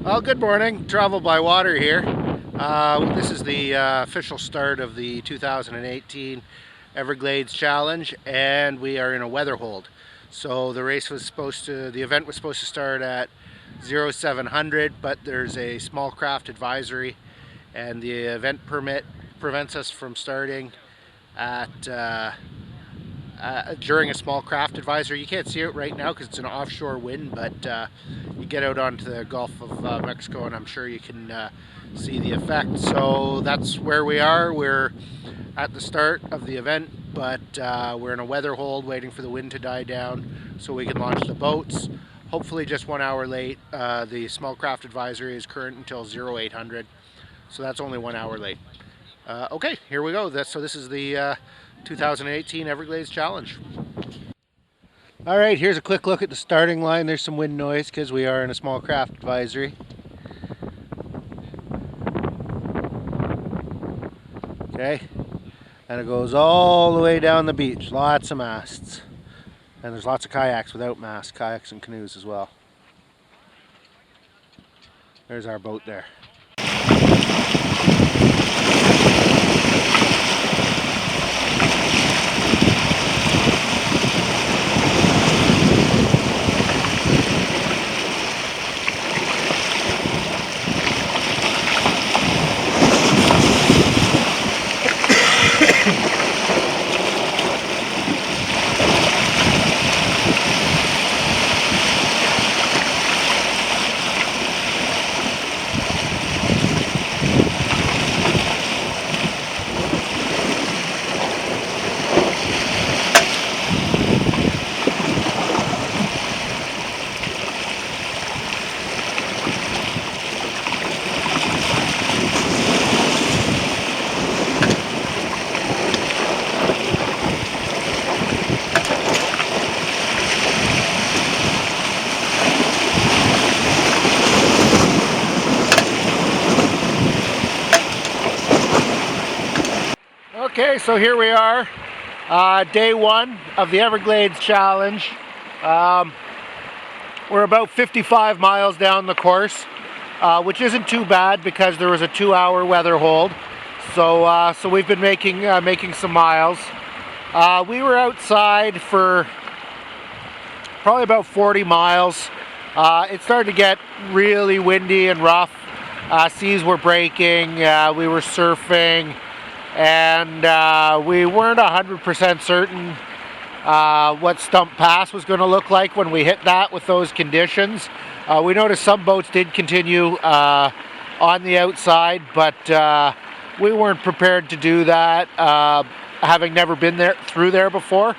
Well, good morning. Travel by water here. This is the official start of the 2018 Everglades Challenge, and we are in a weather hold. So the event was supposed to start at 0700, but there's a small craft advisory, and the event permit prevents us from starting at during a small craft advisory. You can't see it right now because it's an offshore wind, but you get out onto the Gulf of Mexico and I'm sure you can see the effect. So that's where we are. We're at the start of the event, but we're in a weather hold waiting for the wind to die down so we can launch the boats. Hopefully just 1 hour late. The small craft advisory is current until 0800, so that's only 1 hour late. Okay, here we go. This is the 2018 Everglades Challenge. All right, here's a quick look at the starting line. There's some wind noise because we are in a small craft advisory. Okay, and it goes all the way down the beach. Lots of masts. And there's lots of kayaks without masts, kayaks and canoes as well. There's our boat there. Okay, so here we are, day one of the Everglades Challenge. We're about 55 miles down the course, which isn't too bad because there was a 2-hour weather hold. So we've been making some miles. We were outside for probably about 40 miles. It started to get really windy and rough. Seas were breaking. We were surfing. And we weren't 100% certain what Stump Pass was going to look like when we hit that with those conditions. We noticed some boats did continue on the outside, but we weren't prepared to do that, having never been through there before.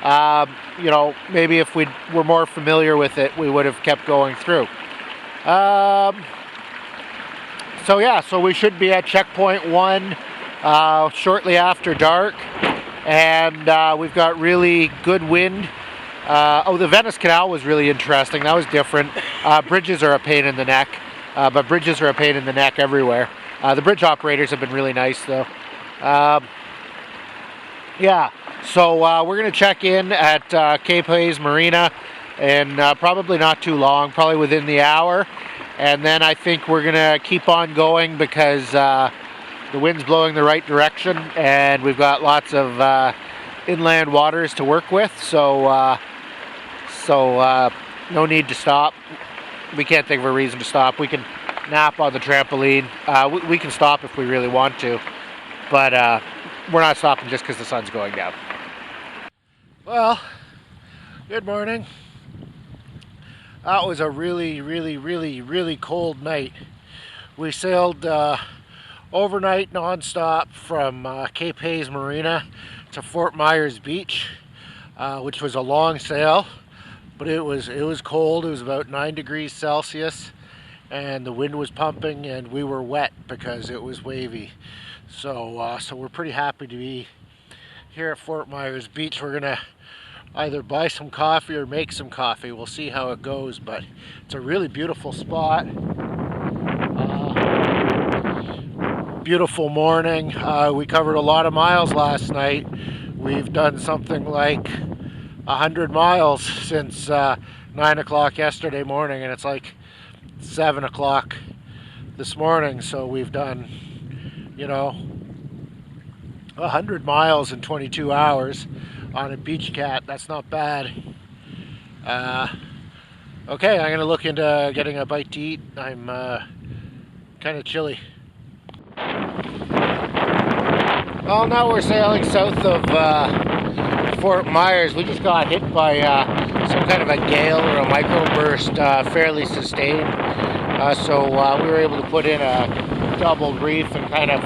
Maybe if we were more familiar with it, we would have kept going through. So we should be at checkpoint 1 shortly after dark, and we've got really good wind. The Venice Canal was really interesting. That was different. Bridges are a pain in the neck, but bridges are a pain in the neck everywhere. The bridge operators have been really nice though. So we're going to check in at Cape Hayes Marina in probably not too long, probably within the hour, and then I think we're going to keep on going because the wind's blowing the right direction, and we've got lots of inland waters to work with, so no need to stop. We can't think of a reason to stop. We can nap on the trampoline. We can stop if we really want to, but we're not stopping just because the sun's going down. Well, good morning. That was a really, really, really, really cold night. We sailed overnight non-stop from Cape Hayes Marina to Fort Myers Beach, which was a long sail, but it was cold. It was about 9 degrees Celsius, and the wind was pumping, and we were wet because it was wavy. So we're pretty happy to be here at Fort Myers Beach. We're gonna either buy some coffee or make some coffee. We'll see how it goes, but it's a really beautiful spot. Beautiful morning. We covered a lot of miles last night. We've done something like 100 miles since 9 o'clock yesterday morning, and it's like 7 o'clock this morning, so we've done, 100 miles in 22 hours on a beach cat. That's not bad. Okay, I'm gonna look into getting a bite to eat. I'm kind of chilly. Well, now we're sailing south of Fort Myers. We just got hit by some kind of a gale or a microburst, fairly sustained. So we were able to put in a double reef and kind of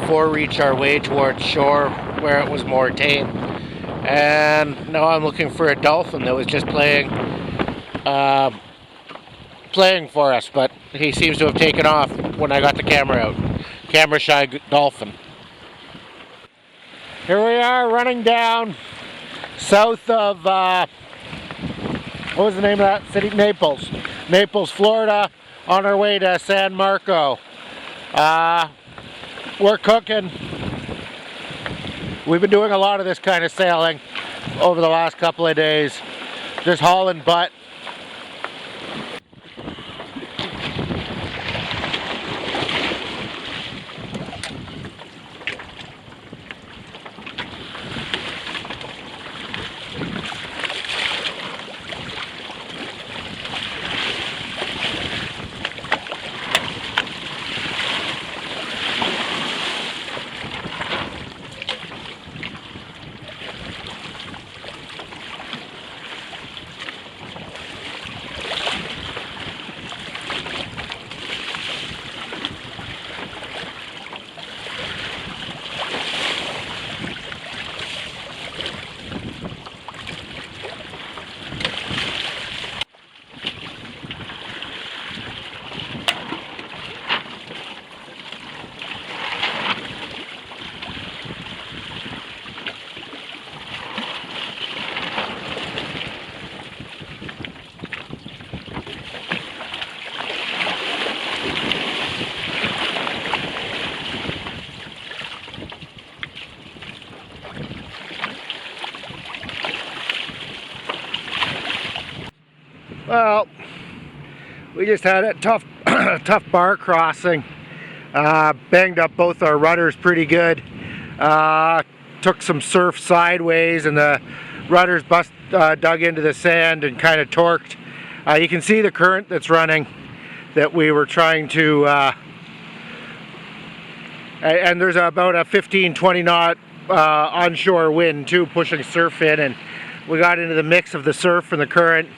forereach our way towards shore where it was more tame. And now I'm looking for a dolphin that was just playing for us, but he seems to have taken off when I got the camera out. Camera shy dolphin. Here we are running down south of, what was the name of that city? Naples, Florida, on our way to San Marco. We're cooking. We've been doing a lot of this kind of sailing over the last couple of days, just hauling butt. Well, we just had a tough bar crossing. Banged up both our rudders pretty good. Took some surf sideways and the rudders dug into the sand and kind of torqued. You can see the current that's running that we were trying to, and there's about a 15-20 knot onshore wind too, pushing surf in, and we got into the mix of the surf and the current.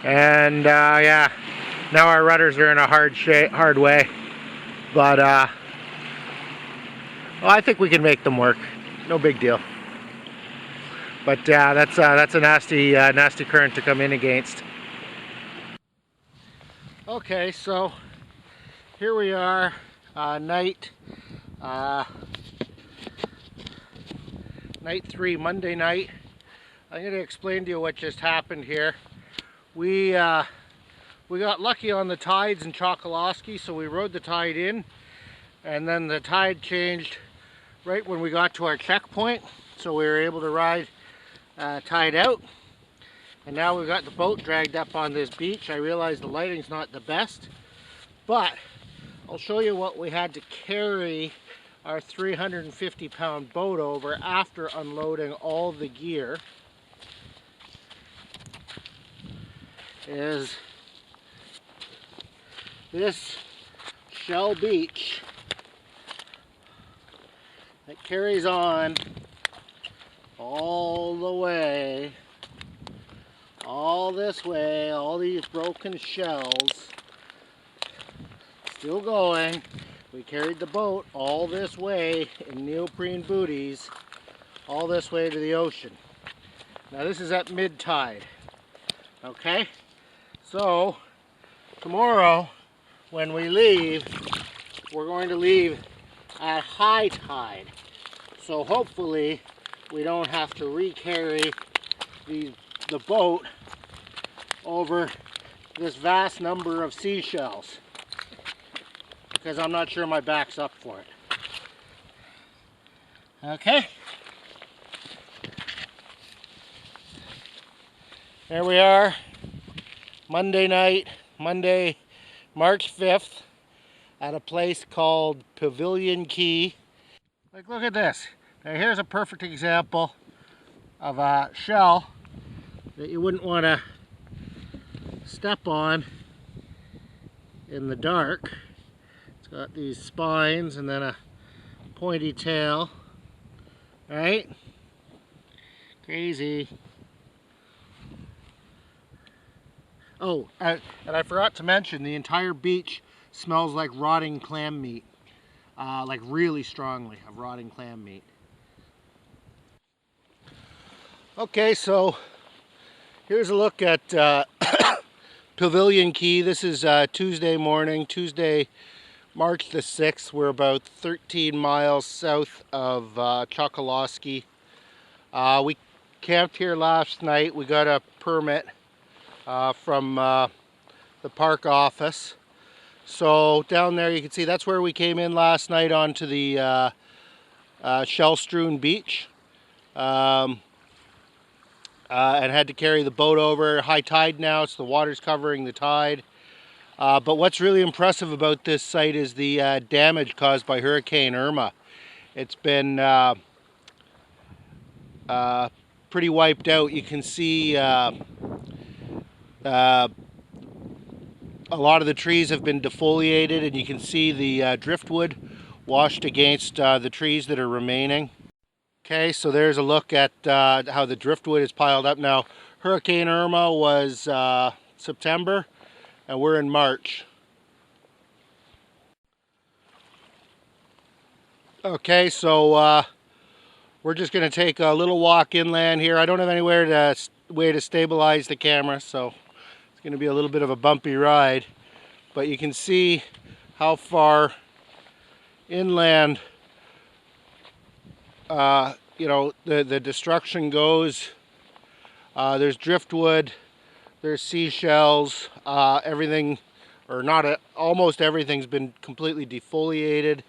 And yeah, now our rudders are in a hard way, but well, I think we can make them work. No big deal. But that's a nasty current to come in against. Okay, so here we are, night 3, Monday night. I'm going to explain to you what just happened here. We got lucky on the tides in Chokoloskee, so we rode the tide in, and then the tide changed right when we got to our checkpoint, so we were able to ride tide out. And now we've got the boat dragged up on this beach. I realize the lighting's not the best, but I'll show you what we had to carry our 350-pound boat over after unloading all the gear. Is this shell beach that carries on all the way, all this way, all these broken shells still going. We carried the boat all this way in neoprene booties, all this way to the ocean. Now this is at mid-tide, okay? So tomorrow when we leave, we're going to leave at high tide. So hopefully we don't have to recarry the boat over this vast number of seashells, because I'm not sure my back's up for it. Okay. There we are. Monday night, Monday March 5th at a place called Pavilion Key. Like, look at this. Now here's a perfect example of a shell that you wouldn't want to step on in the dark. It's got these spines and then a pointy tail, right? Crazy. Oh, and I forgot to mention, the entire beach smells like rotting clam meat. Like really strongly of rotting clam meat. Okay, so here's a look at Pavilion Key. This is Tuesday morning, Tuesday, March the 6th. We're about 13 miles south of Chokoloskee. We camped here last night. We got a permit from the park office. So down there you can see that's where we came in last night onto the shell-strewn beach. And had to carry the boat over. High tide now, so the water's covering the tide. But what's really impressive about this site is the damage caused by Hurricane Irma. It's been pretty wiped out. You can see a lot of the trees have been defoliated, and you can see the driftwood washed against the trees that are remaining. Okay, so there's a look at how the driftwood is piled up now. Hurricane Irma was September, and we're in March. Okay, so we're just going to take a little walk inland here. I don't have anywhere to stabilize the camera, so it's going to be a little bit of a bumpy ride. But you can see how far inland you know, the destruction goes. There's driftwood, there's seashells, everything, or not, almost everything's been completely defoliated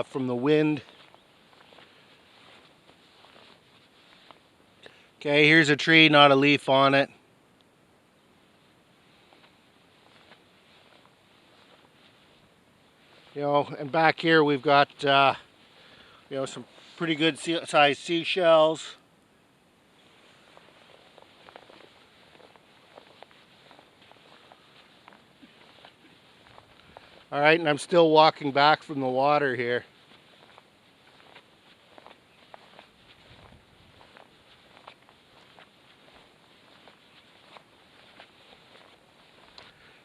from the wind. Okay, here's a tree, not a leaf on it. You know, and back here we've got, you know, some pretty good sized seashells. All right, and I'm still walking back from the water here.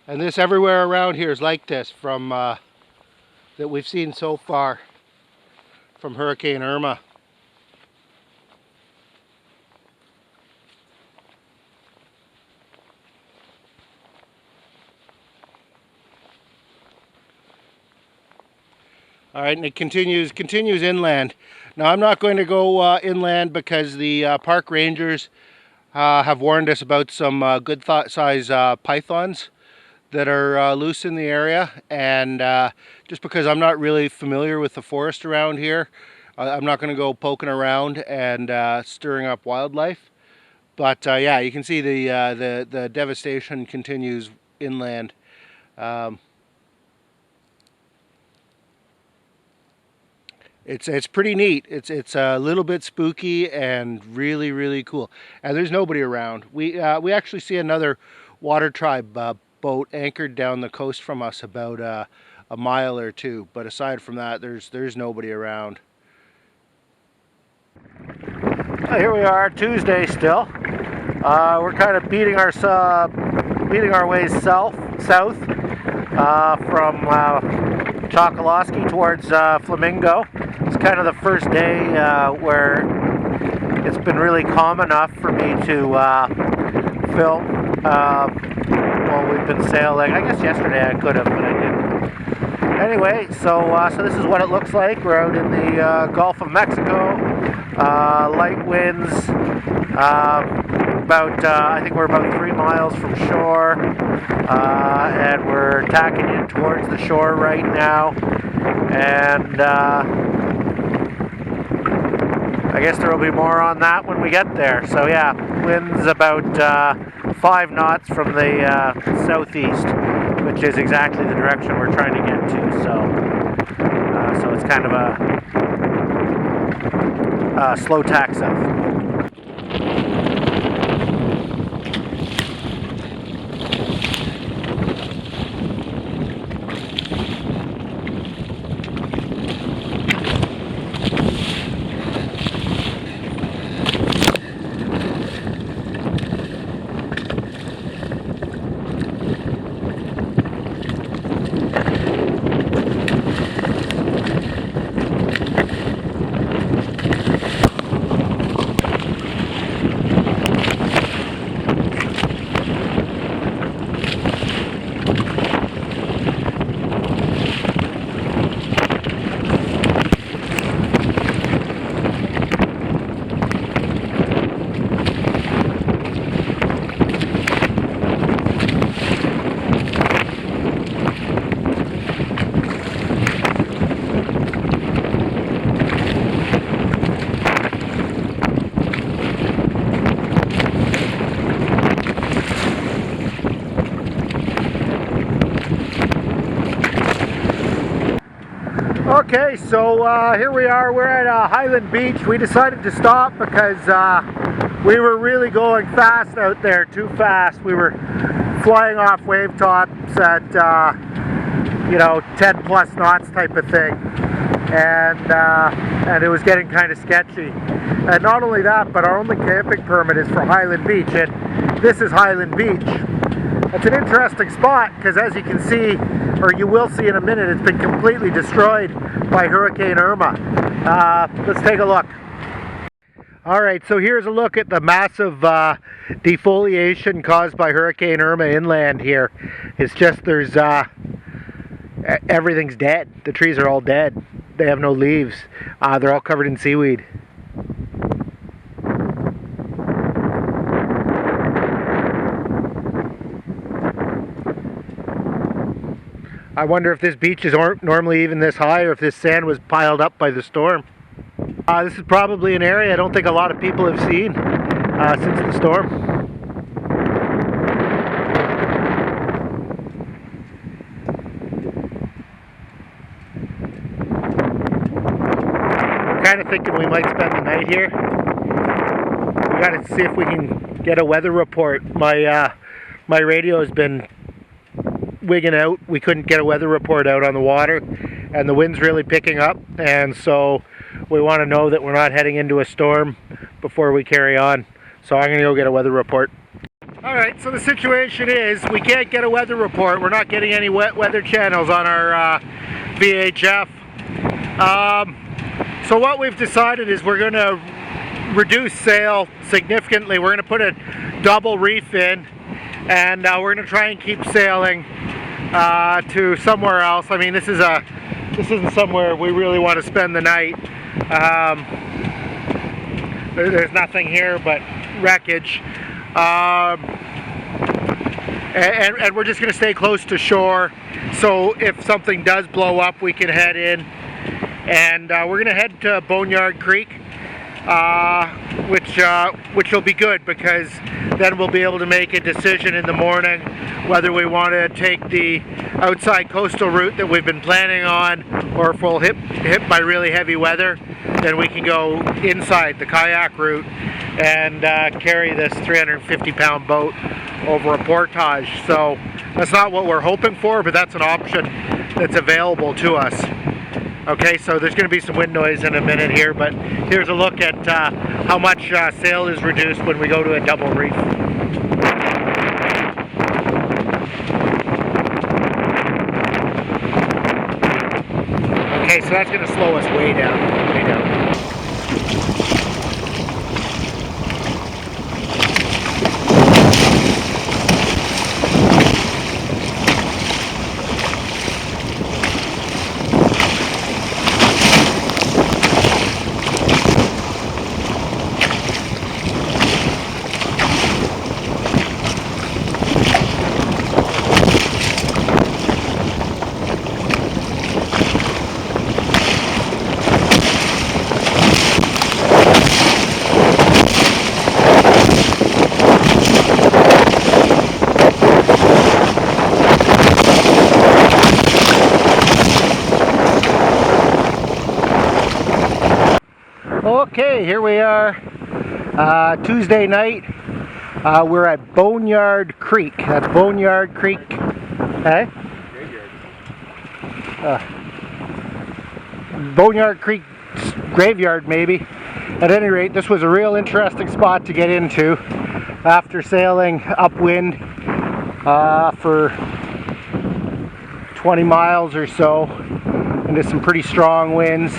And this everywhere around here is like this from that we've seen so far from Hurricane Irma. All right, and it continues inland. Now I'm not going to go inland because the park rangers have warned us about some good size pythons that are loose in the area, and just because I'm not really familiar with the forest around here, I'm not going to go poking around and stirring up wildlife. But yeah, you can see the devastation continues inland. It's pretty neat. It's a little bit spooky and really cool. And there's nobody around. We actually see another water tribe boat anchored down the coast from us about a mile or two, but aside from that, there's nobody around. So here we are, Tuesday still. We're kind of beating our way south from Chokoloskee towards Flamingo. It's kind of the first day where it's been really calm enough for me to film. Well, we've been sailing. I guess yesterday I could have, but I didn't. Anyway, so this is what it looks like. We're out in the Gulf of Mexico. Light winds. I think we're about 3 miles from shore, and we're tacking in towards the shore right now. And I guess there will be more on that when we get there. So yeah, winds about 5 knots from the southeast. which is exactly the direction we're trying to get to. So it's kind of a slow tack south. Okay, so here we are. We're at Highland Beach. We decided to stop because we were really going fast out there, too fast. We were flying off wave tops at, 10 plus knots type of thing. And it was getting kind of sketchy. And not only that, but our only camping permit is for Highland Beach, and this is Highland Beach. It's an interesting spot because, as you can see, or you will see in a minute, it's been completely destroyed by Hurricane Irma. Let's take a look. Alright, so here's a look at the massive defoliation caused by Hurricane Irma inland here. It's just everything's dead. The trees are all dead. They have no leaves. They're all covered in seaweed. I wonder if this beach is normally even this high, or if this sand was piled up by the storm. This is probably an area I don't think a lot of people have seen since the storm. We're kind of thinking we might spend the night here. We got to see if we can get a weather report. My radio has been wigging out. We couldn't get a weather report out on the water, and the wind's really picking up, and so we want to know that we're not heading into a storm before we carry on. So I'm going to go get a weather report. Alright, so the situation is we can't get a weather report. We're not getting any wet weather channels on our VHF. So what we've decided is we're going to reduce sail significantly. We're going to put a double reef in, and we're going to try and keep sailing to somewhere else. I mean, this isn't somewhere we really want to spend the night. There's nothing here but wreckage, and we're just going to stay close to shore, so if something does blow up we can head in. And we're going to head to Boneyard Creek, which will be good, because then we'll be able to make a decision in the morning whether we want to take the outside coastal route that we've been planning on, or if we'll hit by really heavy weather, then we can go inside the kayak route and carry this 350-pound boat over a portage. So that's not what we're hoping for, but that's an option that's available to us. Okay, so there's going to be some wind noise in a minute here, but here's a look at how much sail is reduced when we go to a double reef. Okay, so that's going to slow us way down, way down. Okay, here we are, Tuesday night. We're at Boneyard Creek. That's Boneyard Creek. Hey? Boneyard Creek graveyard, maybe. At any rate, this was a real interesting spot to get into after sailing upwind for 20 miles or so into some pretty strong winds.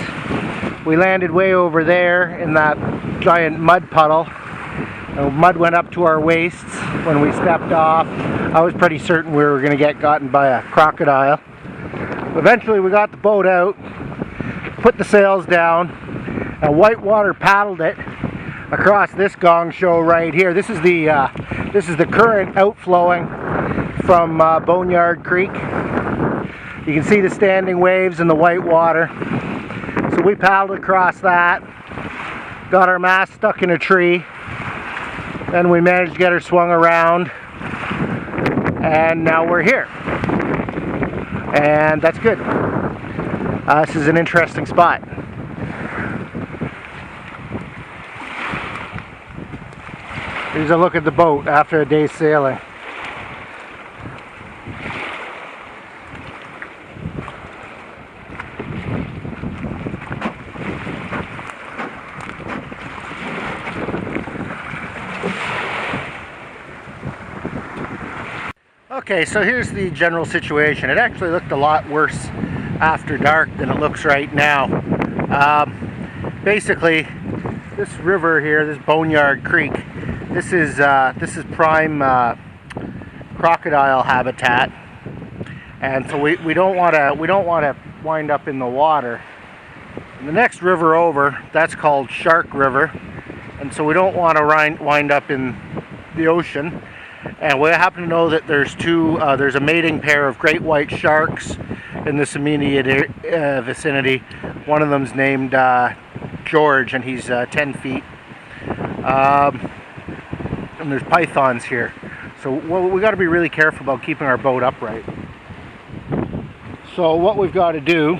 We landed way over there in that giant mud puddle. The mud went up to our waists when we stepped off. I was pretty certain we were going to get gotten by a crocodile. Eventually we got the boat out, put the sails down, and whitewater paddled it across this gong show right here. This is the current outflowing from Boneyard Creek. You can see the standing waves and the white water. So we paddled across that, got our mast stuck in a tree, and we managed to get her swung around, and now we're here. And that's good. This is an interesting spot. Here's a look at the boat after a day's sailing. Okay, so here's the general situation. It actually looked a lot worse after dark than it looks right now. Basically, this river here, this Boneyard Creek, this is prime crocodile habitat, and so we don't want to wind up in the water. And the next river over, that's called Shark River, and so we don't want to wind up in the ocean. And we happen to know that there's a mating pair of great white sharks in this immediate vicinity. One of them's named George, and he's 10 feet. And there's pythons here. So we got to be really careful about keeping our boat upright. So what we've got to do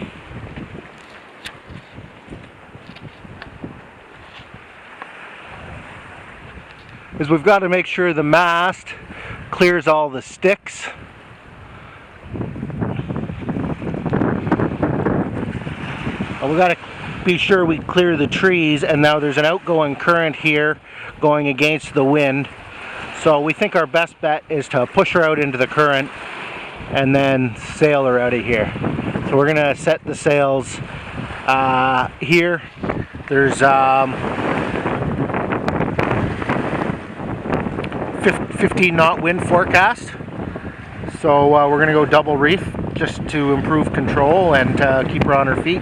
is we've got to make sure the mast clears all the sticks. And we got to be sure we clear the trees, and now there's an outgoing current here going against the wind. So we think our best bet is to push her out into the current and then sail her out of here. So we're going to set the sails here. There's 15 knot wind forecast, so we're going to go double reef just to improve control and keep her on her feet.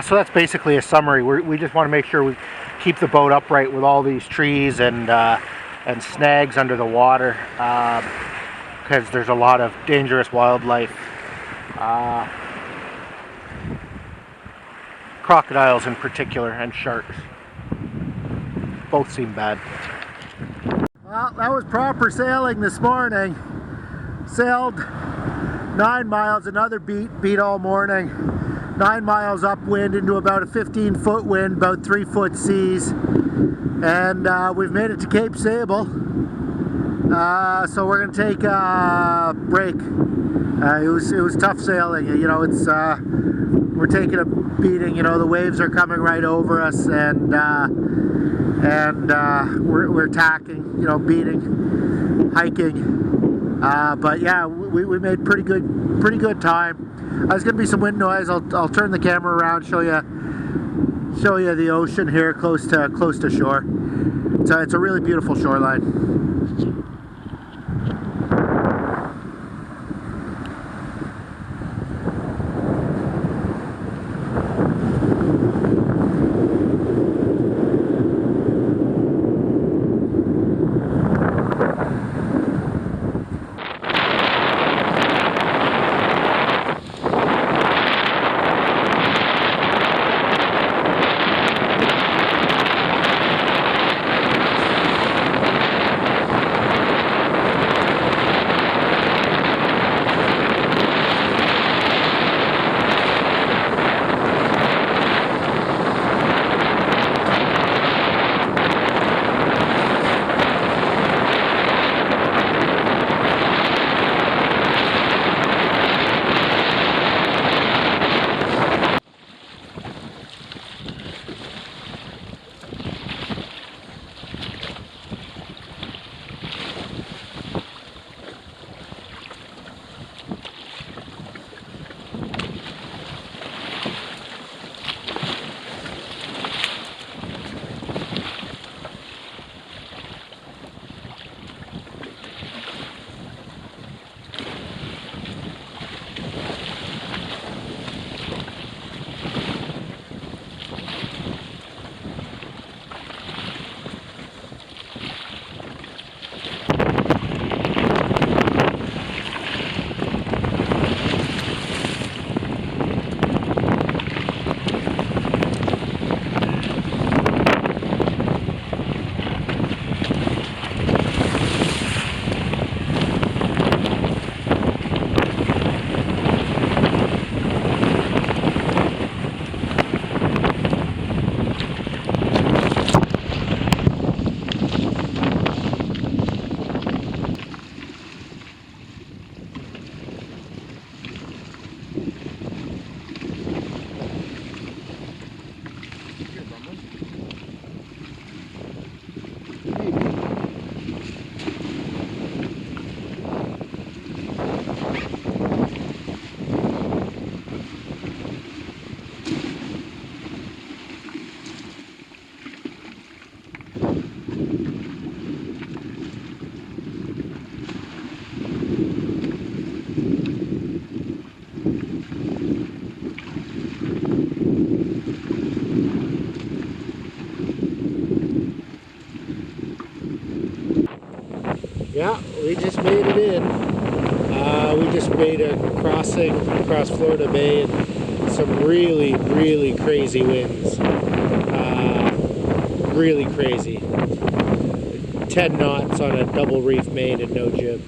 So that's basically a summary. We just want to make sure we keep the boat upright with all these trees and snags under the water, because there's a lot of dangerous wildlife. Crocodiles in particular, and sharks. Both seem bad. Well, that was proper sailing this morning. Sailed 9 miles, another beat all morning. 9 miles upwind into about a 15-foot wind, about 3-foot seas. And we've made it to Cape Sable. So we're going to take a break. It was tough sailing. You know, we're taking a beating. You know, the waves are coming right over us, and we're tacking. You know, beating, hiking. But yeah, we made pretty good time. There's going to be some wind noise. I'll turn the camera around, show you the ocean here close to shore. It's a really beautiful shoreline. We just made it in. We just made a crossing across Florida Bay and some really, really crazy winds. Really crazy. 10 knots on a double reef main and no jib.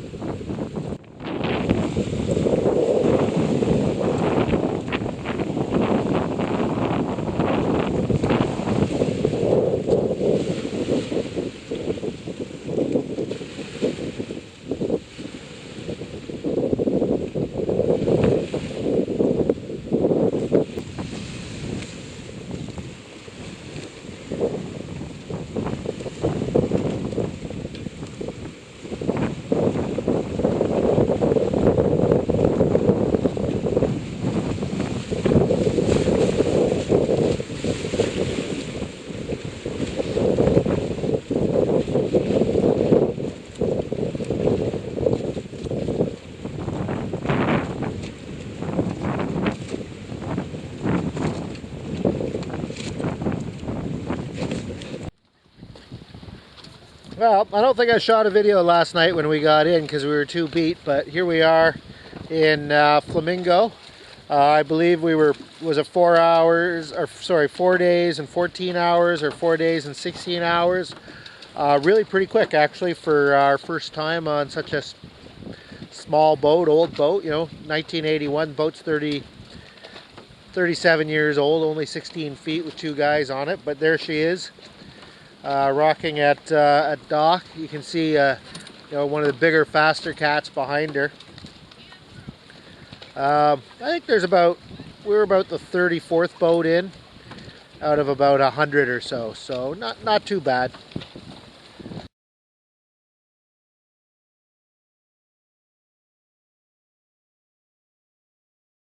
Well, I don't think I shot a video last night when we got in because we were too beat, but here we are in Flamingo. I believe was it 4 hours, or sorry, 4 days and 14 hours, or 4 days and 16 hours. Really pretty quick actually for our first time on such a small boat, old boat, you know, 1981, boat's 37 years old, only 16 feet with 2 guys on it, but there she is. Rocking at dock. You can see you know, one of the bigger, faster cats behind her. I think we're about the 34th boat in out of about 100 or so, so not too bad.